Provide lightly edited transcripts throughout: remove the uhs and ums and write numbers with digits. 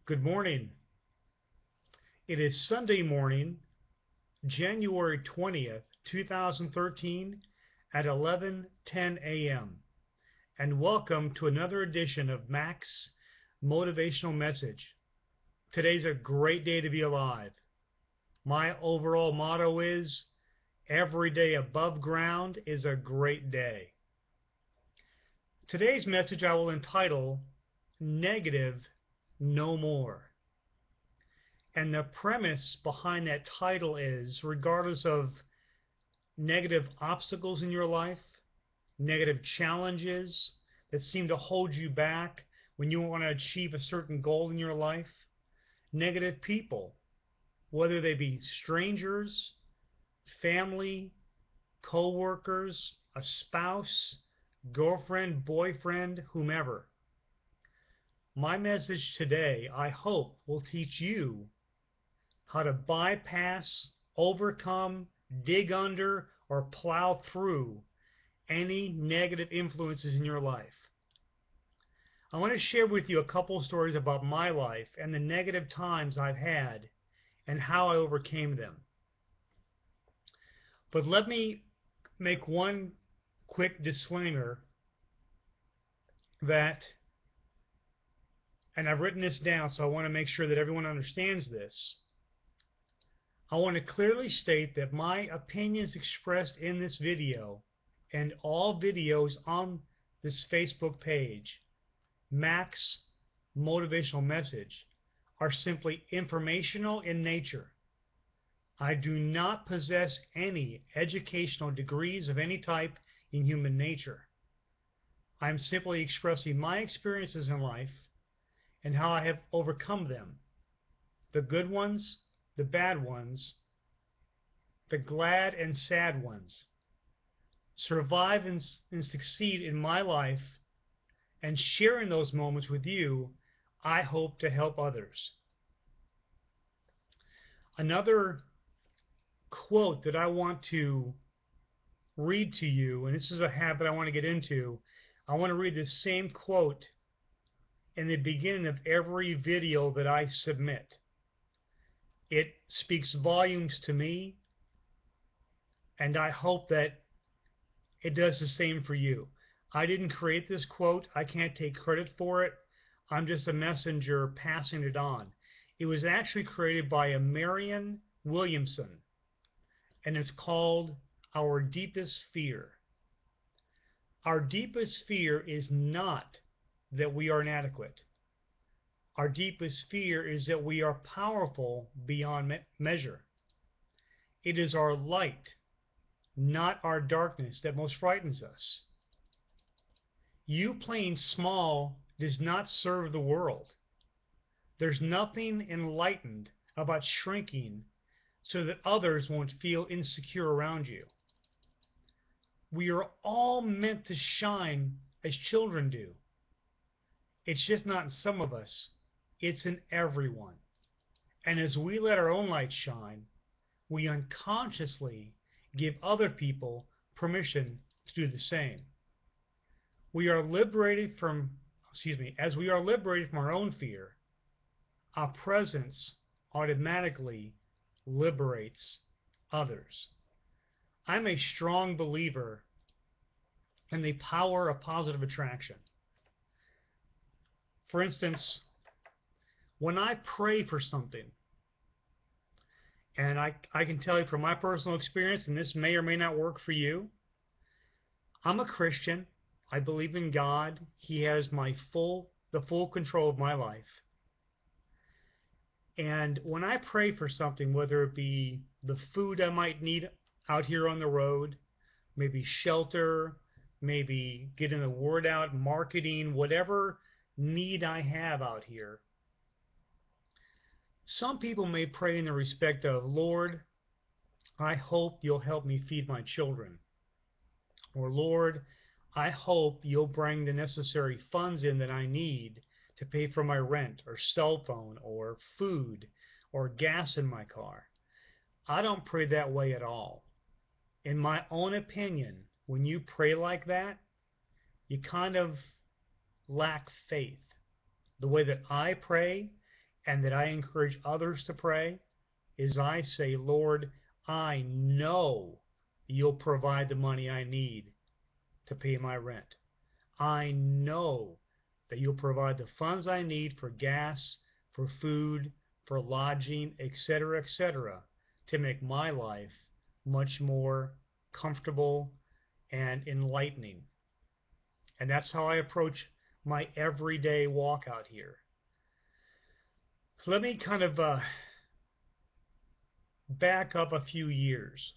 Good morning. It is Sunday morning, January 20th, 2013 at 11:10 a.m. and welcome to another edition of Mac's Motivational Message. Today's a great day to be alive. My overall motto is, every day above ground is a great day. Today's message I will entitle, Negative No More. And the premise behind that title is, regardless of negative obstacles in your life, negative challenges that seem to hold you back when you want to achieve a certain goal in your life, negative people, whether they be strangers, family, co-workers, a spouse, girlfriend, boyfriend, whomever. My message today, I hope, will teach you how to bypass, overcome, dig under, or plow through any negative influences in your life. I want to share with you a couple of stories about my life and the negative times I've had and how I overcame them. But let me make one quick disclaimer that, and I've written this down so I want to make sure that everyone understands this. I want to clearly state that my opinions expressed in this video and all videos on this Facebook page, Mac's Motivational Message, are simply informational in nature. I do not possess any educational degrees of any type in human nature. I am simply expressing my experiences in life and how I have overcome them, the good ones, the bad ones, the glad and sad ones, survive and succeed in my life, and sharing those moments with you, I hope to help others. Another quote that I want to read to you, and this is a habit I want to get into, I want to read the same quote in the beginning of every video that I submit. It speaks volumes to me, and I hope that it does the same for you. I didn't create this quote. I can't take credit for it. I'm just a messenger passing it on. It was actually created by a Marianne Williamson, and it's called Our Deepest Fear. Our deepest fear is not that we are inadequate. Our deepest fear is that we are powerful beyond measure. It is our light, not our darkness, that most frightens us. You playing small does not serve the world. There's nothing enlightened about shrinking so that others won't feel insecure around you. We are all meant to shine as children do. It's just not in some of us. It's in everyone. And as we let our own light shine, we unconsciously give other people permission to do the same. We are liberated from, as we are liberated from our own fear, our presence automatically liberates others. I'm a strong believer in the power of positive attraction. For instance, when I pray for something, and I can tell you from my personal experience, and this may or may not work for you, I'm a Christian. I believe in God. He has the full control of my life. And when I pray for something, whether it be the food I might need out here on the road, maybe shelter, maybe getting the word out, marketing, whatever need I have out here, some people may pray in the respect of, Lord, I hope you'll help me feed my children. Or, Lord, I hope you'll bring the necessary funds in that I need to pay for my rent or cell phone or food or gas in my car. I don't pray that way at all. In my own opinion, when you pray like that, you kind of lack faith. The way that I pray and that I encourage others to pray is I say, Lord, I know you'll provide the money I need to pay my rent. I know that you'll provide the funds I need for gas, for food, for lodging, etc., to make my life much more comfortable and enlightening. And that's how I approach my everyday walk out here. So let me kind of back up a few years.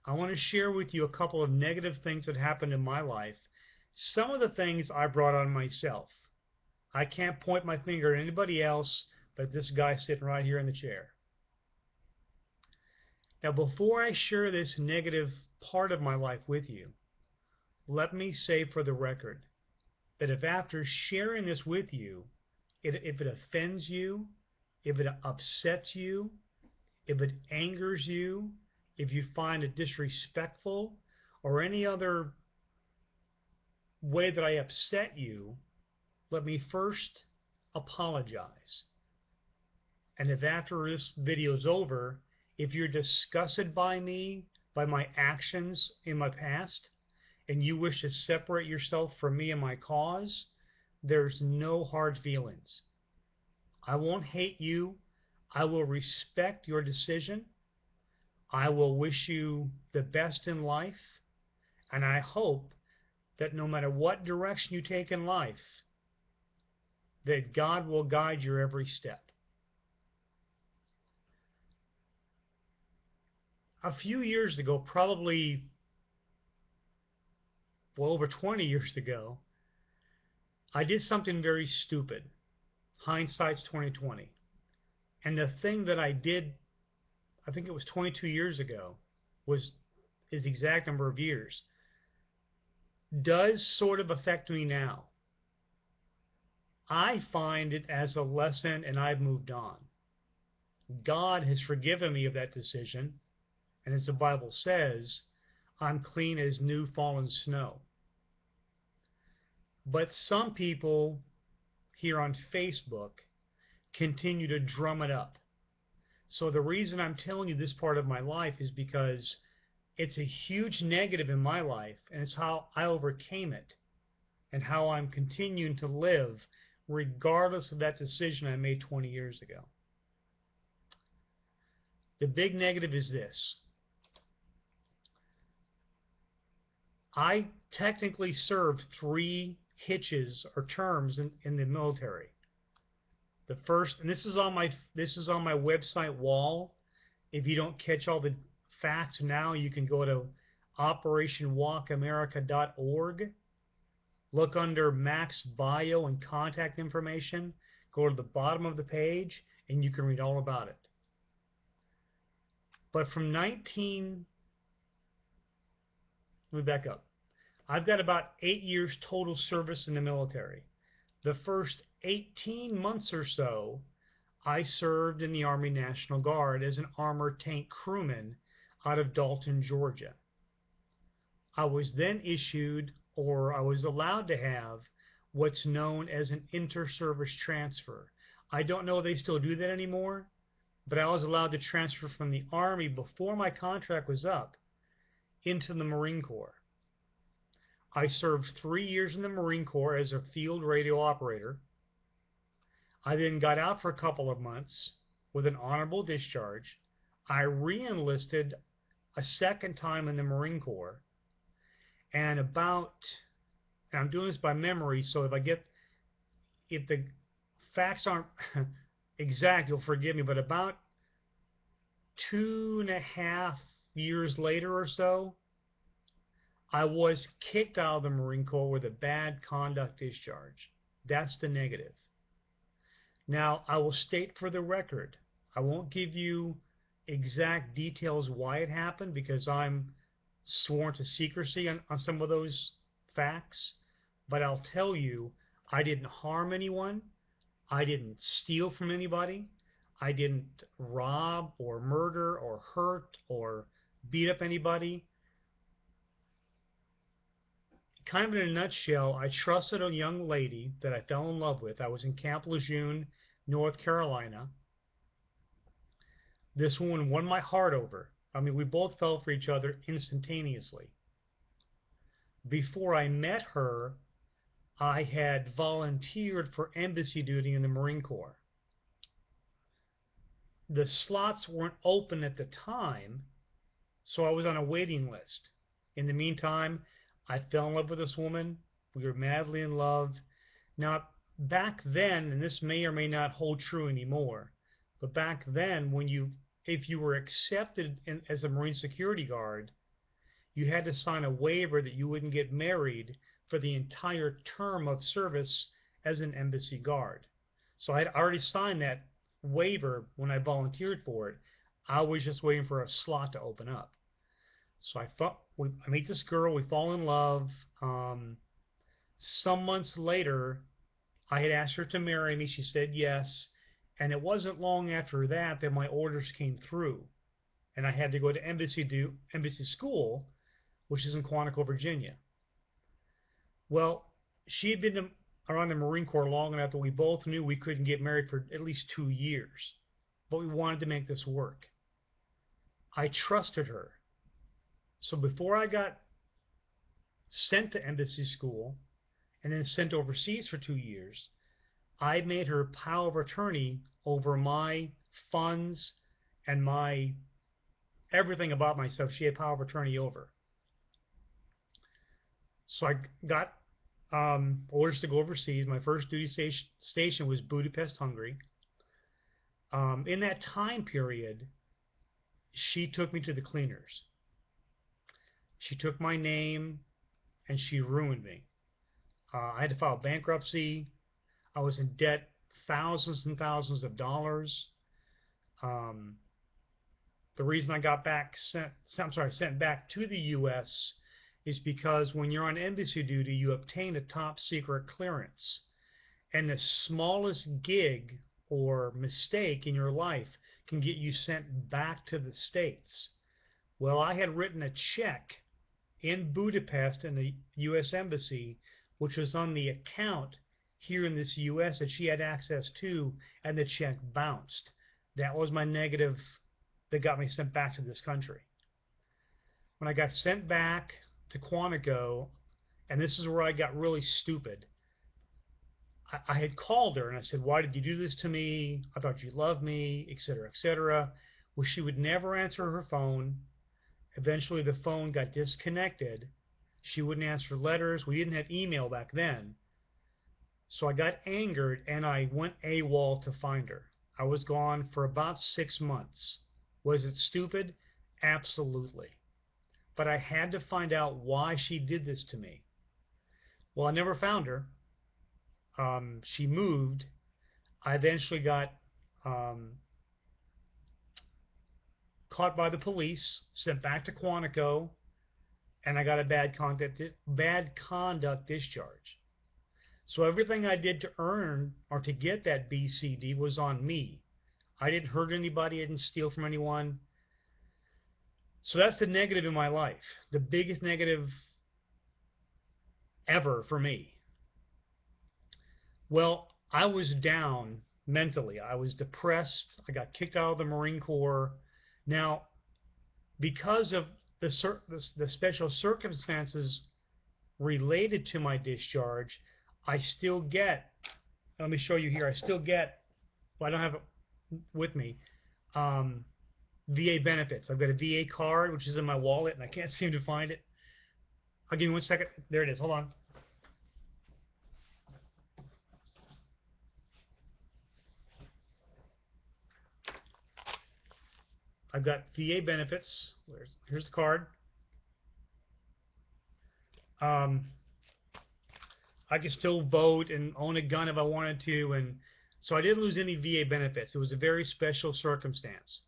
I want to share with you a couple of negative things that happened in my life. Some of the things I brought on myself. I can't point my finger at anybody else but this guy sitting right here in the chair. Now, before I share this negative part of my life with you, let me say for the record that if after sharing this with you, if it offends you, if it upsets you, if it angers you, if you find it disrespectful, or any other way that I upset you, let me first apologize. And if after this video is over, if you're disgusted by me, by my actions in my past, and you wish to separate yourself from me and my cause, there's no hard feelings. I won't hate you. I will respect your decision. I will wish you the best in life, and I hope that no matter what direction you take in life, that God will guide your every step. A few years ago, probably over 20 years ago, I did something very stupid. Hindsight's 2020. And the thing that I did, I think it was 22 years ago, is the exact number of years, does sort of affect me now. I find it as a lesson, and I've moved on. God has forgiven me of that decision, and as the Bible says, I'm clean as new fallen snow. But some people here on Facebook continue to drum it up. So the reason I'm telling you this part of my life is because it's a huge negative in my life, and it's how I overcame it and how I'm continuing to live regardless of that decision I made 20 years ago. The big negative is this. I technically served 3 hitches or terms in the military. The first, and this is on my website wall. If you don't catch all the facts now, you can go to operationwalkamerica.org. Look under Mac's bio and contact information. Go to the bottom of the page, and you can read all about it. But from let me back up. I've got about 8 years total service in the military. The first 18 months or so, I served in the Army National Guard as an armored tank crewman out of Dalton, Georgia. I was then issued, or I was allowed to have, what's known as an inter-service transfer. I don't know if they still do that anymore, but I was allowed to transfer from the Army before my contract was up into the Marine Corps. I served 3 years in the Marine Corps as a field radio operator. I then got out for a couple of months with an honorable discharge. I re-enlisted a second time in the Marine Corps. And I'm doing this by memory, so if the facts aren't exact, you'll forgive me, but about 2.5 years later or so, I was kicked out of the Marine Corps with a bad conduct discharge. That's the negative. Now, I will state for the record, I won't give you exact details why it happened because I'm sworn to secrecy on some of those facts, but I'll tell you, I didn't harm anyone. I didn't steal from anybody. I didn't rob or murder or hurt or beat up anybody. Kind of in a nutshell, I trusted a young lady that I fell in love with. I was in Camp Lejeune North Carolina. This woman won my heart over. I mean, we both fell for each other instantaneously. Before I met her, I had volunteered for embassy duty in the Marine Corps. The slots weren't open at the time, so I was on a waiting list. In the meantime, I fell in love with this woman. We were madly in love. Now, back then, and this may or may not hold true anymore, but back then, if you were accepted as a Marine security guard, you had to sign a waiver that you wouldn't get married for the entire term of service as an embassy guard. So I had already signed that waiver when I volunteered for it. I was just waiting for a slot to open up. So I meet this girl, we fall in love. Some months later, I had asked her to marry me. She said yes. And it wasn't long after that that my orders came through. And I had to go to embassy school, which is in Quantico, Virginia. Well, she had been around the Marine Corps long enough that we both knew we couldn't get married for at least 2 years. But we wanted to make this work. I trusted her. So before I got sent to embassy school and then sent overseas for 2 years, I made her power of attorney over my funds and my everything about myself. She had power of attorney over. So I got orders to go overseas. My first duty station was Budapest, Hungary. In that time period, she took me to the cleaners. She took my name and she ruined me. I had to file bankruptcy. I was in debt thousands and thousands of dollars. The reason I got sent back to the U.S. is because when you're on embassy duty, you obtain a top secret clearance. And the smallest gig or mistake in your life can get you sent back to the States. Well, I had written a check in Budapest in the U.S. Embassy, which was on the account here in this U.S. that she had access to, and the check bounced. That was my negative that got me sent back to this country. When I got sent back to Quantico, and this is where I got really stupid, I had called her and I said, "Why did you do this to me? I thought you loved me," etc., etc. Well, she would never answer her phone. Eventually, the phone got disconnected. She wouldn't answer letters. We didn't have email back then. So I got angered and I went AWOL to find her. I was gone for about 6 months. Was it stupid? Absolutely. But I had to find out why she did this to me. Well, I never found her. She moved. I eventually got caught by the police, sent back to Quantico, and I got a bad conduct discharge. So everything I did to earn or to get that BCD was on me. I didn't hurt anybody. I didn't steal from anyone. So that's the negative in my life. The biggest negative ever for me. Well, I was down mentally. I was depressed. I got kicked out of the Marine Corps. Now, because of the special circumstances related to my discharge, I still get, let me show you here, I still get, well, I don't have it with me, VA benefits. I've got a VA card, which is in my wallet, and I can't seem to find it. I'll give you 1 second. There it is. Hold on. I've got VA benefits. Here's the card. I could still vote and own a gun if I wanted to, and so I didn't lose any VA benefits. It was a very special circumstance.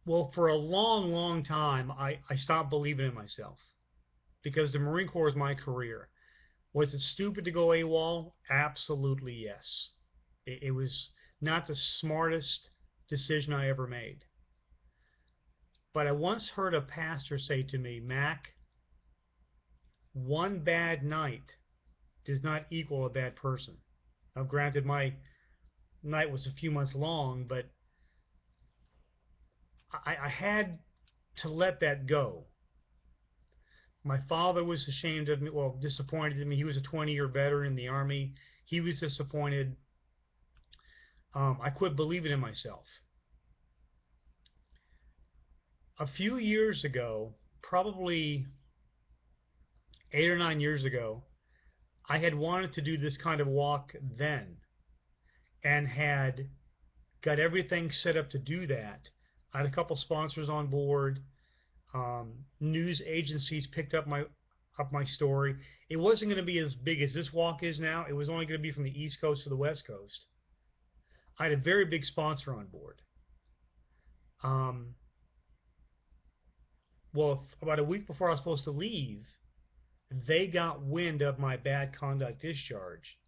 Well, for a long, long time, I stopped believing in myself because the Marine Corps is my career. Was it stupid to go AWOL? Absolutely yes. It was not the smartest decision I ever made. But I once heard a pastor say to me, "Mac, one bad night does not equal a bad person." Now, granted, my night was a few months long, but I had to let that go. My father was ashamed of me, well, disappointed in me. He was a 20-year veteran in the Army. He was disappointed. I quit believing in myself. A few years ago, probably 8 or 9 years ago, I had wanted to do this kind of walk then and had got everything set up to do that. I had a couple sponsors on board. News agencies picked up my story. It wasn't going to be as big as this walk is now. It was only going to be from the East Coast to the West Coast. I had a very big sponsor on board. Well, about a week before I was supposed to leave, they got wind of my bad conduct discharge,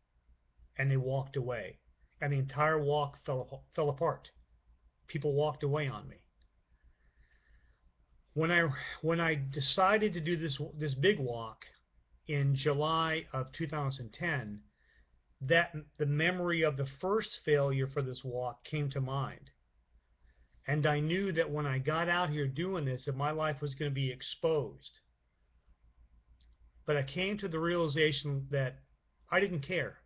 and they walked away. And the entire walk fell apart. People walked away on me. When I decided to do this big walk in July of 2010, that the memory of the first failure for this walk came to mind. And I knew that when I got out here doing this, that my life was going to be exposed. But I came to the realization that I didn't care.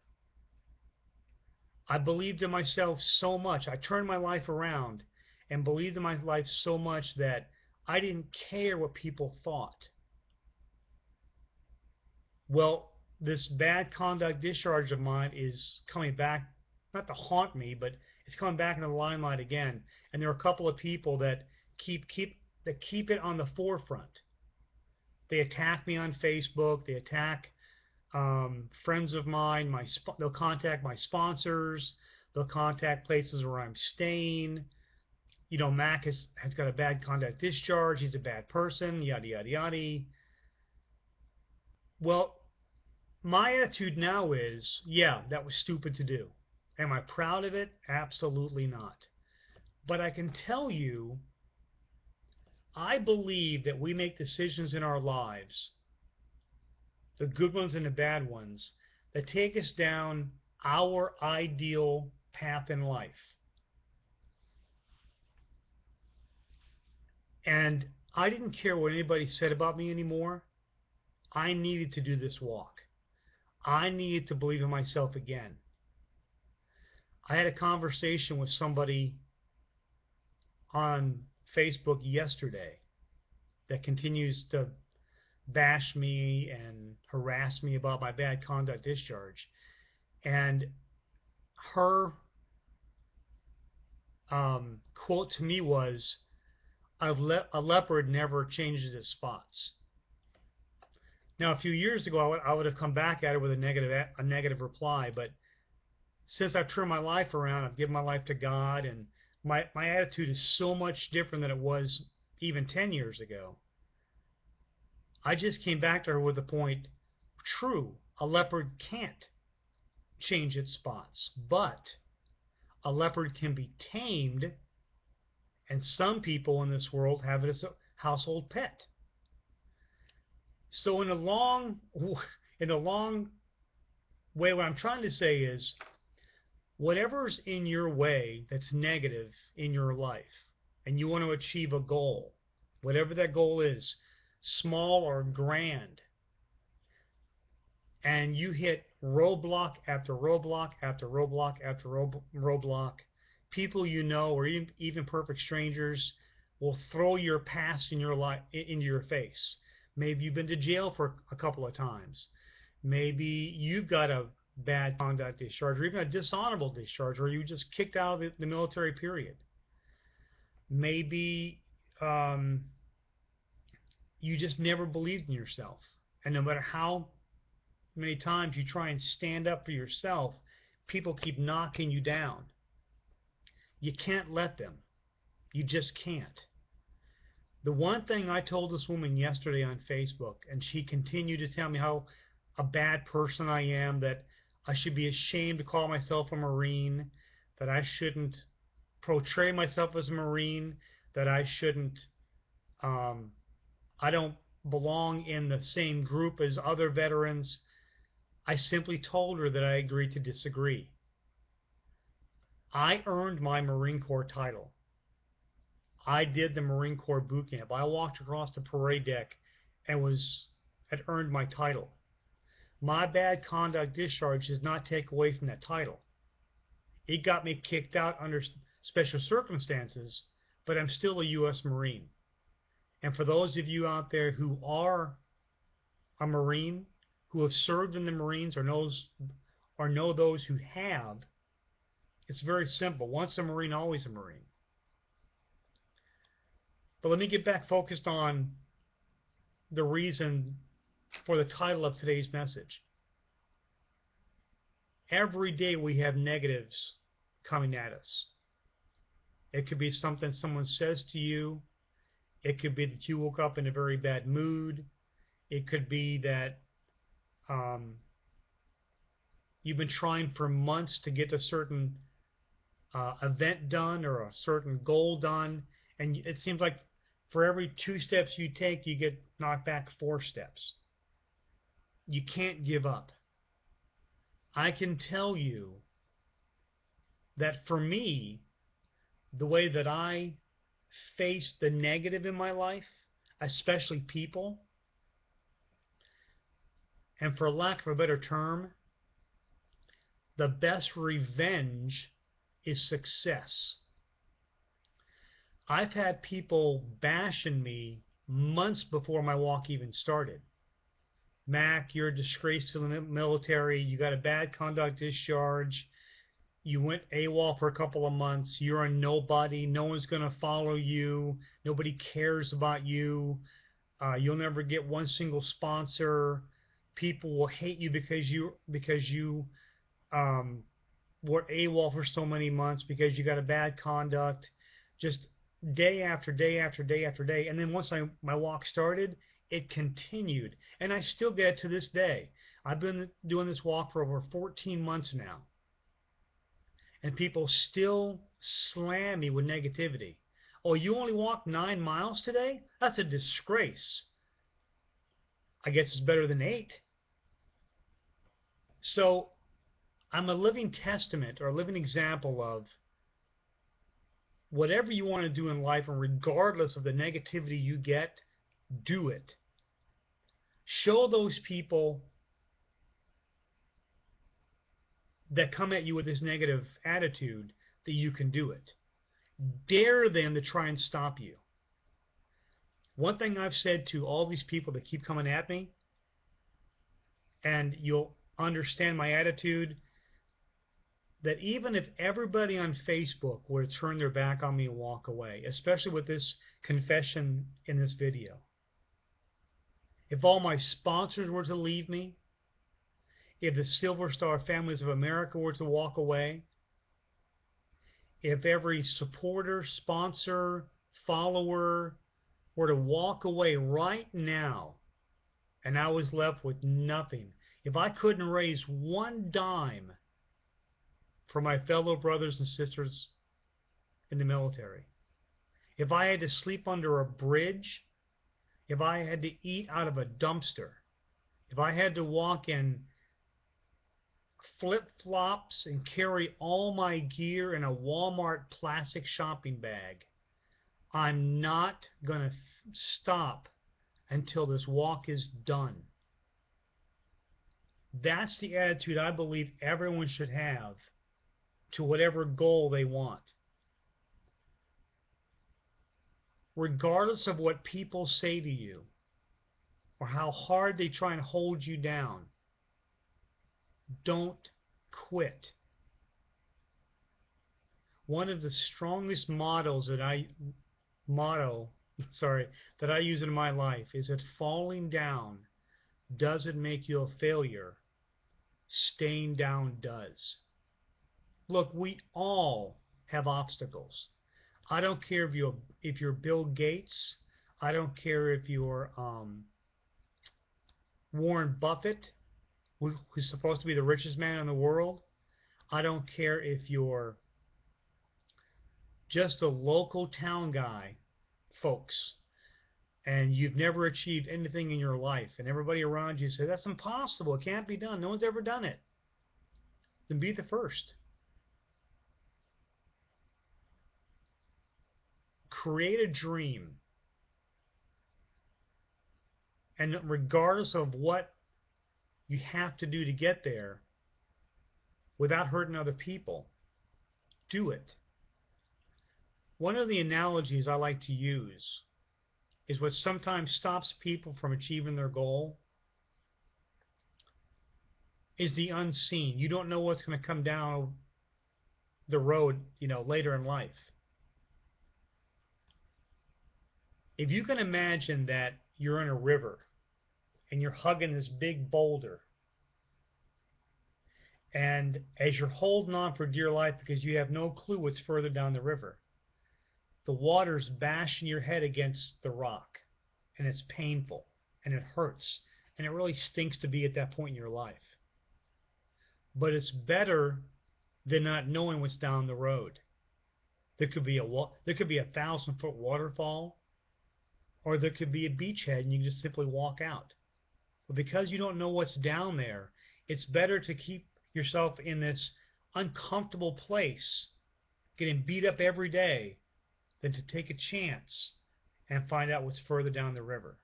I believed in myself so much. I turned my life around and believed in my life so much that I didn't care what people thought. Well, this bad conduct discharge of mine is coming back, not to haunt me, but it's coming back into the limelight again. And there are a couple of people that keep it on the forefront. They attack me on Facebook. They attack friends of mine. They'll contact my sponsors. They'll contact places where I'm staying. You know, Mac has got a bad conduct discharge. He's a bad person. Yada yada yada. Well, my attitude now is, yeah, that was stupid to do. Am I proud of it? Absolutely not. But I can tell you, I believe that we make decisions in our lives, the good ones and the bad ones, that take us down our ideal path in life. And I didn't care what anybody said about me anymore. I needed to do this walk. I needed to believe in myself again. I had a conversation with somebody on Facebook yesterday that continues to bash me and harass me about my bad conduct discharge. And her quote to me was, a leopard never changes its spots. Now, a few years ago, I would have come back at her with a negative reply, but since I've turned my life around, I've given my life to God, and my attitude is so much different than it was even 10 years ago. I just came back to her with the point, true, a leopard can't change its spots, but a leopard can be tamed, and some people in this world have it as a household pet. So in a long way, what I'm trying to say is, whatever's in your way that's negative in your life, and you want to achieve a goal, whatever that goal is, small or grand, and you hit roadblock after roadblock after roadblock after roadblock, people you know or even perfect strangers will throw your past in your life into your face. Maybe you've been to jail for a couple of times. Maybe you've got a bad conduct discharge or even a dishonorable discharge, or you just kicked out of the military period. Maybe you just never believed in yourself. And no matter how many times you try and stand up for yourself, people keep knocking you down. You can't let them. You just can't. The one thing I told this woman yesterday on Facebook, and she continued to tell me how a bad person I am, that I should be ashamed to call myself a Marine, that I shouldn't portray myself as a Marine, that I shouldn't, I don't belong in the same group as other veterans. I simply told her that I agreed to disagree. I earned my Marine Corps title. I did the Marine Corps boot camp. I walked across the parade deck and had earned my title. My bad conduct discharge does not take away from that title. It got me kicked out under special circumstances, but I'm still a U.S. Marine. And for those of you out there who are a Marine, who have served in the Marines or know those who have, it's very simple. Once a Marine, always a Marine. But let me get back focused on the reason for the title of today's message. Every day we have negatives coming at us. It could be something someone says to you. It could be that you woke up in a very bad mood. It could be that you've been trying for months to get a certain event done or a certain goal done, and it seems like for every 2 steps you take, you get knocked back 4 steps. You can't give up. I can tell you that for me, the way that I face the negative in my life, especially people, and for lack of a better term, the best revenge is success. I've had people bashing me months before my walk even started. Mac, you're a disgrace to the military. You got a bad conduct discharge. You went AWOL for a couple of months. You're a nobody. No one's going to follow you. Nobody cares about you. You'll never get one single sponsor. People will hate you because you were AWOL for so many months because you got a bad conduct. Just day after day after day after day. And then once my walk started, it continued. And I still get it to this day. I've been doing this walk for over 14 months now. And people still slam me with negativity. Oh, you only walked 9 miles today? That's a disgrace. I guess it's better than 8. So I'm a living testament or a living example of whatever you want to do in life, and regardless of the negativity you get, do it. Show those people that come at you with this negative attitude that you can do it. Dare them to try and stop you. One thing I've said to all these people that keep coming at me, and you'll understand my attitude, that even if everybody on Facebook were to turn their back on me and walk away, especially with this confession in this video, if all my sponsors were to leave me, if the Silver Star Families of America were to walk away, if every supporter, sponsor, follower were to walk away right now, and I was left with nothing, if I couldn't raise one dime for my fellow brothers and sisters in the military, if I had to sleep under a bridge, if I had to eat out of a dumpster, if I had to walk in flip-flops and carry all my gear in a Walmart plastic shopping bag, I'm not going to stop until this walk is done. That's the attitude I believe everyone should have to whatever goal they want. Regardless of what people say to you or how hard they try and hold you down, don't quit. One of the strongest mottos that I use in my life is that falling down doesn't make you a failure. Staying down does. Look, we all have obstacles. I don't care if you're Bill Gates. I don't care if you're Warren Buffett, who's supposed to be the richest man in the world. I don't care if you're just a local town guy, folks, and you've never achieved anything in your life, and everybody around you says, that's impossible, it can't be done, no one's ever done it. Then be the first. create a dream, and regardless of what you have to do to get there, without hurting other people, do it. One of the analogies I like to use is what sometimes stops people from achieving their goal is the unseen. You don't know what's going to come down the road, later in life. If you can imagine that you're in a river and you're hugging this big boulder, and as you're holding on for dear life because you have no clue what's further down the river, the water's bashing your head against the rock, and it's painful, and it hurts, and it really stinks to be at that point in your life. But it's better than not knowing what's down the road. There could be a 1,000-foot waterfall, or there could be a beachhead, and you can just simply walk out. But because you don't know what's down there, it's better to keep yourself in this uncomfortable place, getting beat up every day, than to take a chance and find out what's further down the river.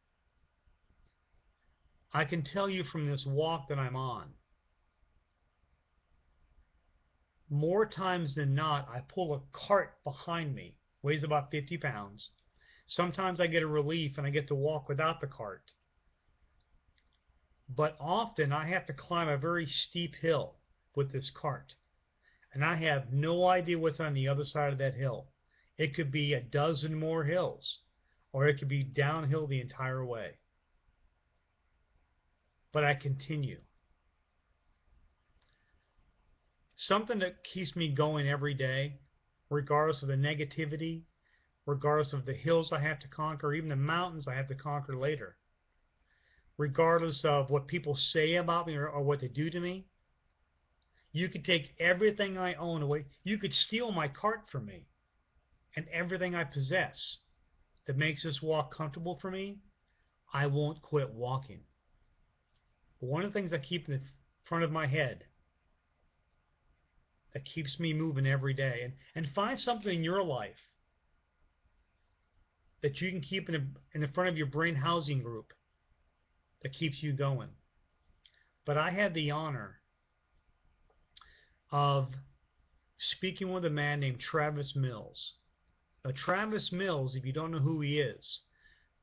I can tell you from this walk that I'm on, more times than not, I pull a cart behind me, weighs about 50 pounds. Sometimes I get a relief and I get to walk without the cart. But often I have to climb a very steep hill with this cart, and I have no idea what's on the other side of that hill. It could be a dozen more hills, or it could be downhill the entire way. But I continue. Something that keeps me going every day, regardless of the negativity, regardless of the hills I have to conquer, even the mountains I have to conquer later, regardless of what people say about me or what they do to me. You could take everything I own away. You could steal my cart from me and everything I possess that makes this walk comfortable for me. I won't quit walking. But one of the things I keep in the front of my head that keeps me moving every day, and find something in your life that you can keep in the front of your brain housing group that keeps you going. But I had the honor of speaking with a man named Travis Mills. Now, Travis Mills, if you don't know who he is,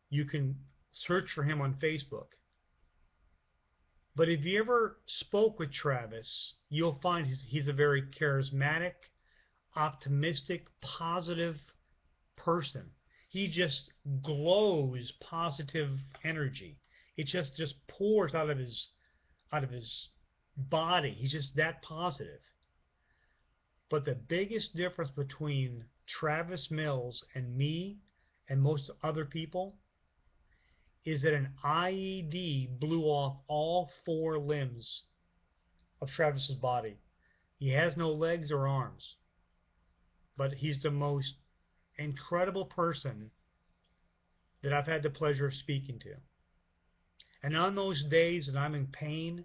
you can search for him on Facebook. But if you ever spoke with Travis, you'll find he's a very charismatic, optimistic, positive person. He just glows positive energy. It just pours out of his body. He's just that positive. But the biggest difference between Travis Mills and me and most other people is that an IED blew off all 4 limbs of Travis's body. He has no legs or arms, but he's the most incredible person that I've had the pleasure of speaking to. And on those days that I'm in pain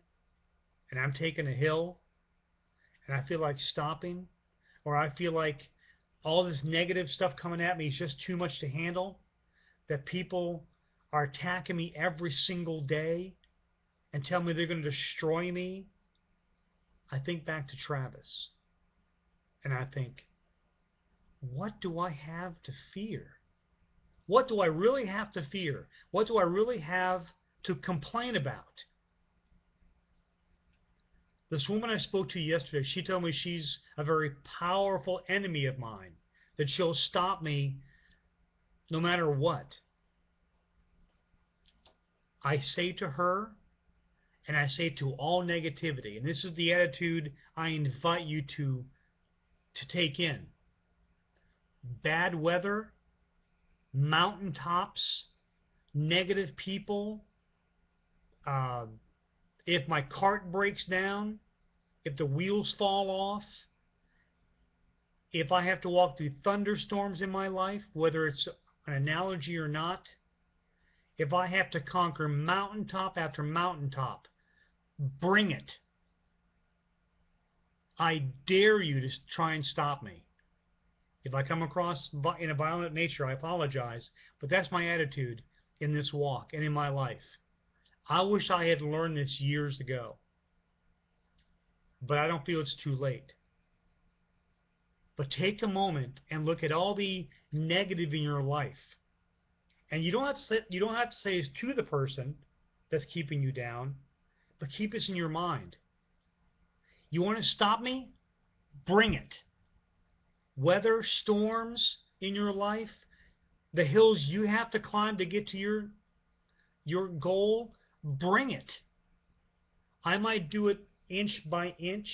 and I'm taking a hill and I feel like stopping, or I feel like all this negative stuff coming at me is just too much to handle, that people are attacking me every single day and tell me they're going to destroy me, I think back to Travis. And I think, what do I have to fear? What do I really have to fear? What do I really have to complain about? This woman I spoke to yesterday, she told me she's a very powerful enemy of mine, that she'll stop me no matter what. I say to her, and I say to all negativity, and this is the attitude I invite you to take in. Bad weather, mountaintops, negative people, if my cart breaks down, if the wheels fall off, if I have to walk through thunderstorms in my life, whether it's an analogy or not, if I have to conquer mountaintop after mountaintop, bring it. I dare you to try and stop me. If I come across in a violent nature, I apologize, but that's my attitude in this walk and in my life. I wish I had learned this years ago, but I don't feel it's too late. But take a moment and look at all the negative in your life. And you don't have to say it's to the person that's keeping you down, but keep this in your mind. You want to stop me? Bring it. Weather, storms in your life, the hills you have to climb to get to your goal, bring it. I might do it inch by inch.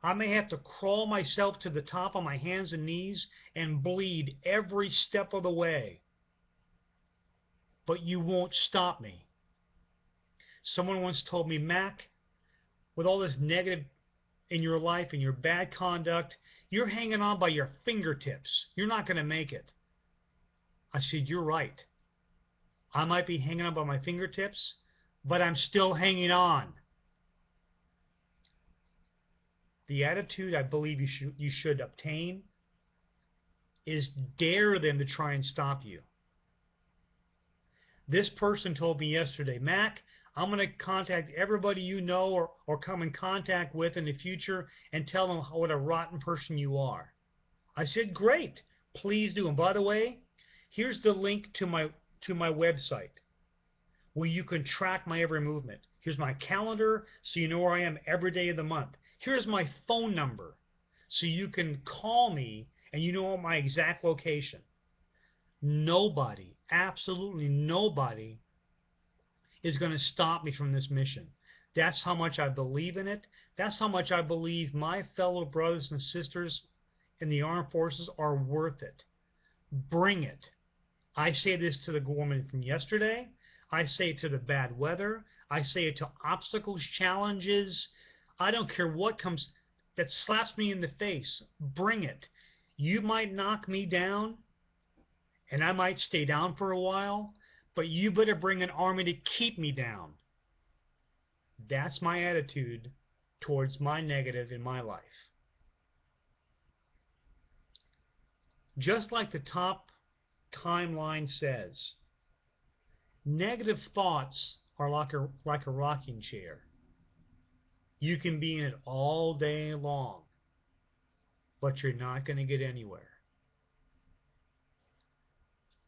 I may have to crawl myself to the top on my hands and knees and bleed every step of the way. But you won't stop me. Someone once told me, Mac, with all this negative in your life and your bad conduct, you're hanging on by your fingertips. You're not going to make it. I said, you're right. I might be hanging on by my fingertips, but I'm still hanging on. The attitude I believe you should obtain is dare them to try and stop you. This person told me yesterday, Mac, I'm going to contact everybody you know or come in contact with in the future and tell them what a rotten person you are. I said, great, please do. And by the way, here's the link to my website where you can track my every movement. Here's my calendar so you know where I am every day of the month. Here's my phone number so you can call me and you know my exact location. Nobody, absolutely nobody, is going to stop me from this mission. That's how much I believe in it. That's how much I believe my fellow brothers and sisters in the armed forces are worth it. Bring it. I say this to the woman from yesterday. I say it to the bad weather. I say it to obstacles, challenges. I don't care what comes that slaps me in the face. Bring it. You might knock me down, and I might stay down for a while, but you better bring an army to keep me down. That's my attitude towards my negative in my life. Just like the top timeline says, negative thoughts are like a rocking chair. You can be in it all day long, but you're not going to get anywhere.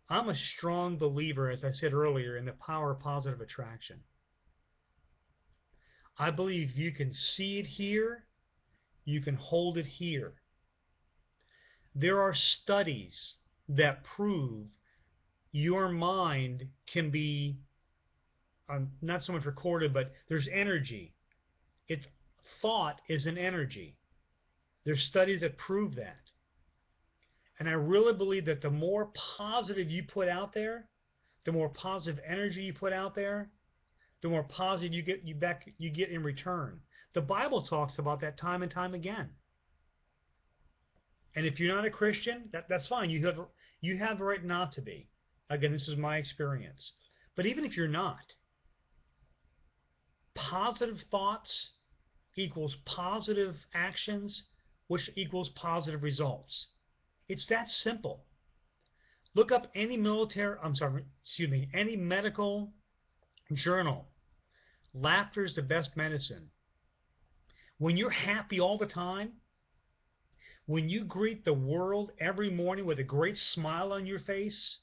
I'm a strong believer, as I said earlier, in the power of positive attraction. I believe you can see it here, you can hold it here. There are studies that prove your mind can be not so much recorded, but there's energy. Thought is an energy. There's studies that prove that. And I really believe that the more positive you put out there, the more positive energy you put out there, the more positive you get in return. The Bible talks about that time and time again. And if you're not a Christian, that's fine. You have the right not to be. Again, this is my experience. But even if you're not, positive thoughts equals positive actions, which equals positive results. It's that simple. Look up any any medical journal. Laughter is the best medicine. When you're happy all the time, when you greet the world every morning with a great smile on your face,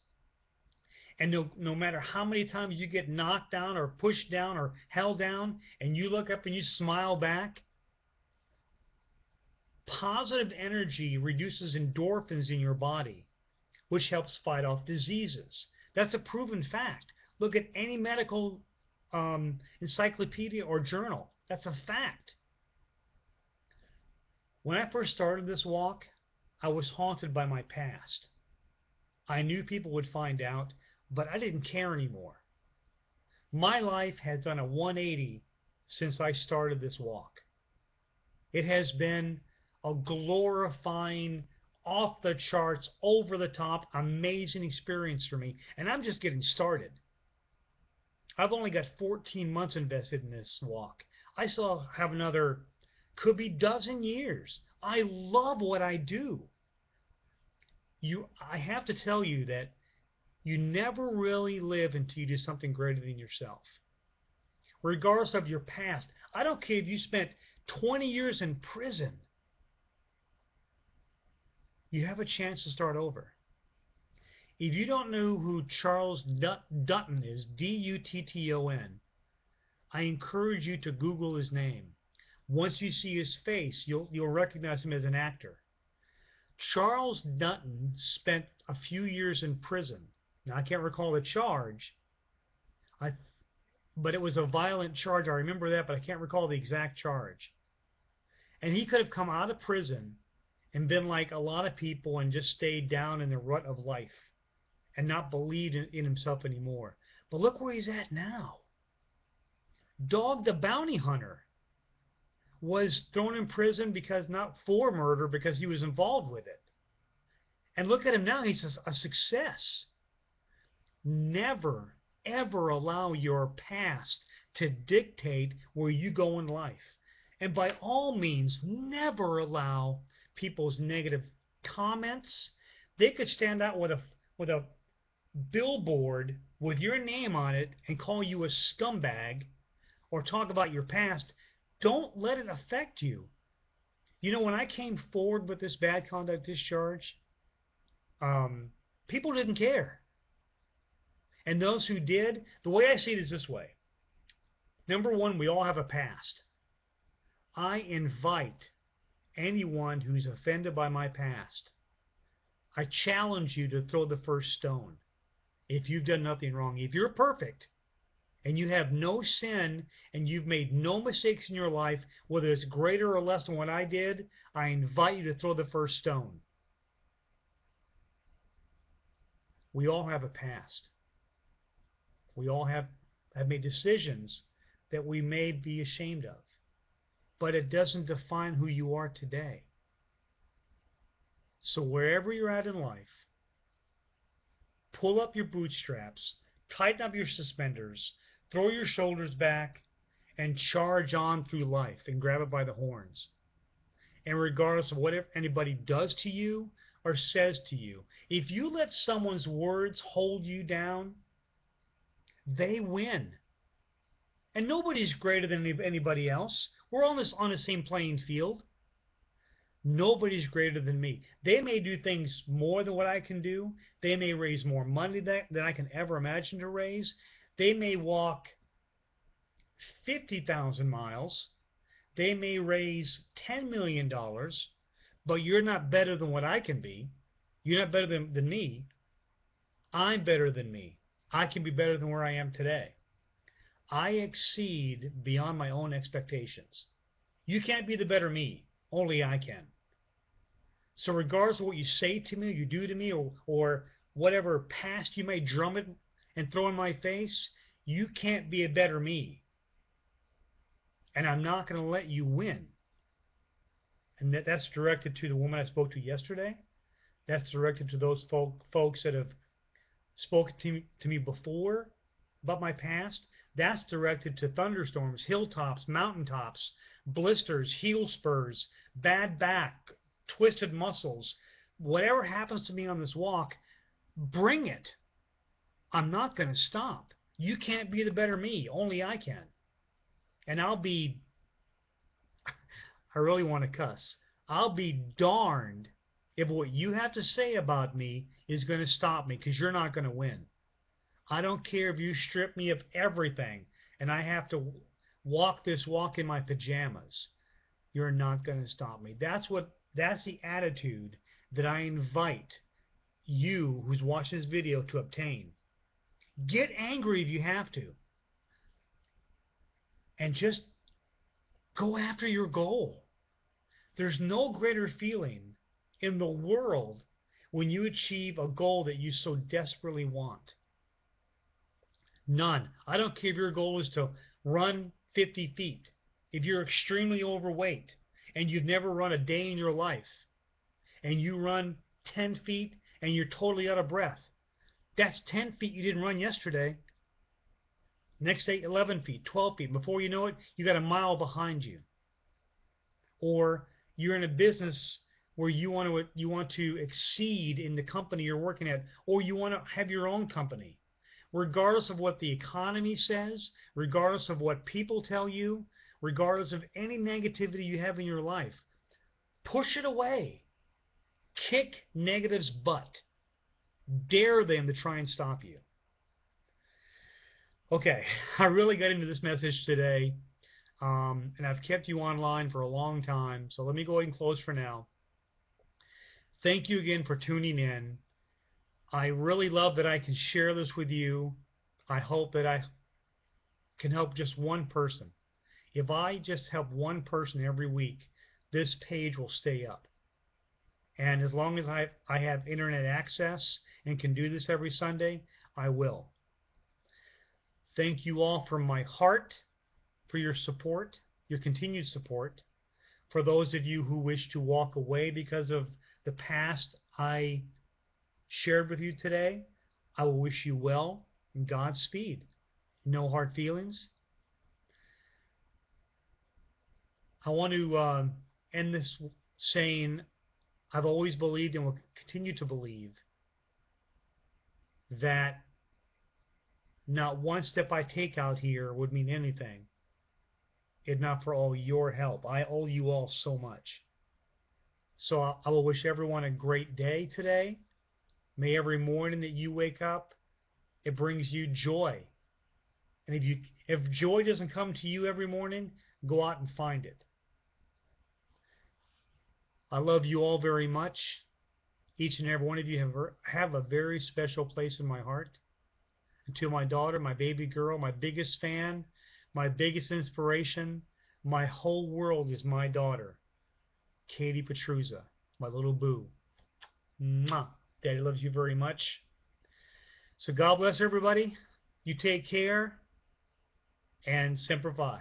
and no matter how many times you get knocked down or pushed down or held down, and you look up and you smile back, positive energy reduces endorphins in your body, which helps fight off diseases. That's a proven fact. Look at any medical encyclopedia or journal. That's a fact. When I first started this walk, I was haunted by my past. I knew people would find out, but I didn't care anymore. My life has done a 180 since I started this walk. It has been a glorifying, off the charts, over the top, amazing experience for me. And I'm just getting started. I've only got 14 months invested in this walk. I still have another, could be dozen years. I love what I do. I have to tell you that you never really live until you do something greater than yourself. Regardless of your past, I don't care if you spent 20 years in prison, you have a chance to start over. If you don't know who Charles Dutton is, D-U-T-T-O-N, I encourage you to Google his name. Once you see his face, you'll recognize him as an actor. Charles Dutton spent a few years in prison. Now, I can't recall the charge, but it was a violent charge. I remember that, but I can't recall the exact charge. And he could have come out of prison and been like a lot of people and just stayed down in the rut of life and not believed in himself anymore. But look where he's at now. Dog the Bounty Hunter was thrown in prison because not for murder, because he was involved with it. And look at him now. He's a success. Never, ever allow your past to dictate where you go in life. And by all means, never allow people's negative comments. They could stand out with a billboard with your name on it and call you a scumbag or talk about your past. Don't let it affect you. You know, when I came forward with this bad conduct discharge, people didn't care. And those who did, the way I see it is this way. Number one, we all have a past. I invite anyone who's offended by my past. I challenge you to throw the first stone if you've done nothing wrong. If you're perfect and you have no sin and you've made no mistakes in your life, whether it's greater or less than what I did, I invite you to throw the first stone. We all have a past. We all have made decisions that we may be ashamed of. But it doesn't define who you are today. So wherever you're at in life, pull up your bootstraps, tighten up your suspenders, throw your shoulders back, and charge on through life and grab it by the horns. And regardless of what anybody does to you or says to you, if you let someone's words hold you down, they win. And nobody's greater than anybody else. We're on the same playing field. Nobody's greater than me. They may do things more than what I can do. They may raise more money than I can ever imagine to raise. They may walk 50,000 miles. They may raise $10 million, but you're not better than what I can be. You're not better than me. I'm better than me. I can be better than where I am today. I exceed beyond my own expectations. You can't be the better me. Only I can. So regardless of what you say to me, or you do to me, or whatever past you may drum it and throw in my face, you can't be a better me. And I'm not going to let you win. And that's directed to the woman I spoke to yesterday. That's directed to those folks that have spoken to me before about my past. That's directed to thunderstorms, hilltops, mountaintops, blisters, heel spurs, bad back, twisted muscles. Whatever happens to me on this walk, bring it. I'm not going to stop. You can't be the better me. Only I can. And I really want to cuss. I'll be darned if what you have to say about me is going to stop me, because you're not going to win. I don't care if you strip me of everything and I have to walk this walk in my pajamas. You're not going to stop me. That's the attitude that I invite you who's watching this video to obtain. Get angry if you have to. And just go after your goal. There's no greater feeling in the world when you achieve a goal that you so desperately want. None. I don't care if your goal is to run 50 feet. If you're extremely overweight and you've never run a day in your life, and you run 10 feet and you're totally out of breath, that's 10 feet you didn't run yesterday. Next day, 11 feet, 12 feet. Before you know it, you got a mile behind you. Or you're in a business where you want to exceed in the company you're working at, or you want to have your own company. Regardless of what the economy says, regardless of what people tell you, regardless of any negativity you have in your life, push it away. Kick negative's butt. Dare them to try and stop you. Okay, I really got into this message today, and I've kept you online for a long time, so let me go ahead and close for now. Thank you again for tuning in. I really love that I can share this with you. I hope that I can help just one person. If I just help one person every week, this page will stay up. And as long as I have internet access and can do this every Sunday, I will. Thank you all from my heart for your support, your continued support. For those of you who wish to walk away because of the past I shared with you today, I will wish you well and Godspeed. No hard feelings. I want to end this saying, I've always believed and will continue to believe that not one step I take out here would mean anything if not for all your help. I owe you all so much. So I will wish everyone a great day today. May every morning that you wake up, it brings you joy. And if joy doesn't come to you every morning, go out and find it. I love you all very much. Each and every one of you have a very special place in my heart. And to my daughter, my baby girl, my biggest fan, my biggest inspiration, my whole world is my daughter, Katie Petruzza, my little boo. Mwah. Daddy loves you very much. So God bless everybody. You take care and Semper Fi.